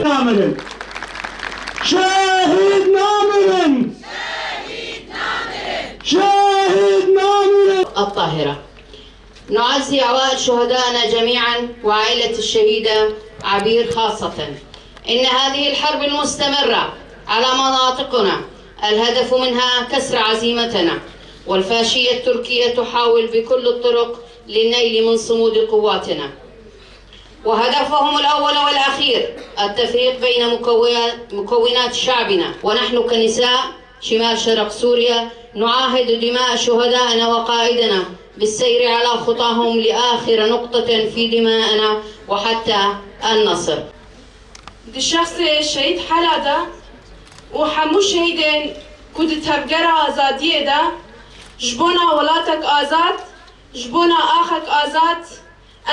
نامرن شاهد نامرن شاهد نامرن. الطاهرة. نعزي عوائل شهدائنا جميعا وعائلة الشهيدة عبير خاصة. إن هذه الحرب المستمرة على مناطقنا الهدف منها كسر عزيمتنا، والفاشية التركية تحاول بكل الطرق للنيل من صمود قواتنا، وهدفهم الأول والأخير التفريق بين مكونات شعبنا. ونحن كنساء شمال شرق سوريا نعاهد دماء شهدائنا وقائدنا بالسير على خطاهم لآخر نقطة في دمائنا وحتى النصر. دي شخص شهيد حلا و همو شهیدین که دی تفگر آزادیه دا جبونا ولاتک آزاد جبونا آخک آزاد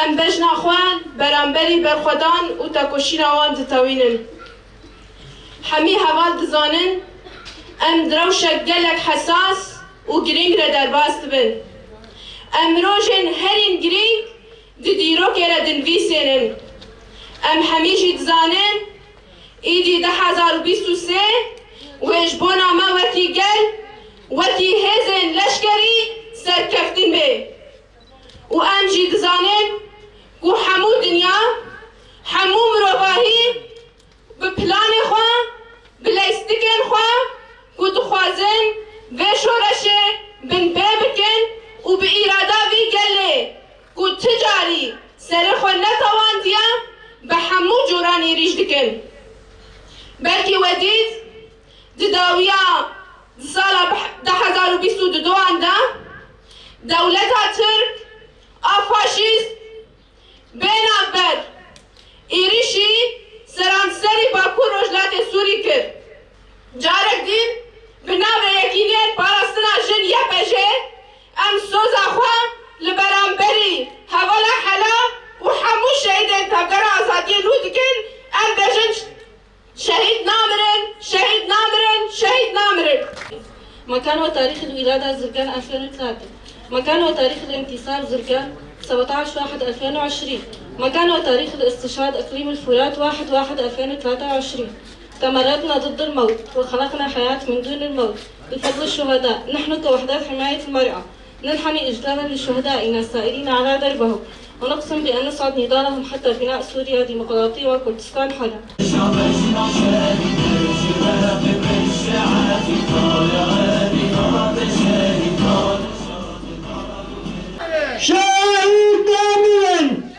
ام بجنا خوان برانبری برخودان و تکوشین آوان دتاوینن همی حوال دزانن ام دروشک گلک حساس و گرینگ را درباست بن ام روشن هرین گرینگ دی دیروک را دنویسینن ام همیشی دزانن ایدی 2023 و اجبونا ما وطی گل وطی هزن لشکری سرکفتین به و ام جی دزانن و همو دنیا همو مروباهی به پلان خواه به لیستکن خواه و دخوازن و شورشه بن ببکن و به ایرادا وی گله و تجاری سر خود نتوان دیا به همو جورانی ریش دکن بلکه ودید دداویا سال 2022 انده دولت ترک آفاشیست بینابر ایریشی سرانسری باکو رجلات سوری کرد جارک دید بنابر یکینیت پاراستنا جن یپجه ام سوزا خواه لبرانبری حوالا حلا و همو شهیدین تفگر آزادی نو دکن ام بجن شهيد نامرن شهيد نامرن شهيد نامرن. مكان وتاريخ الولادة زرقان 2003. مكان وتاريخ الانتصار زرقان 17/1/2020. مكان وتاريخ الاستشهاد إقليم الفرات 1/1/2023. تمردنا ضد الموت وخلقنا حياة من دون الموت بفضل الشهداء. نحن كوحدات حماية المرأة ننحني إجلالا لشهدائنا السائرين على دربهم ونقسم بأن نصعد نضالهم حتى بناء سوريا ديمقراطية وكردستان حرة. شاهد نامرن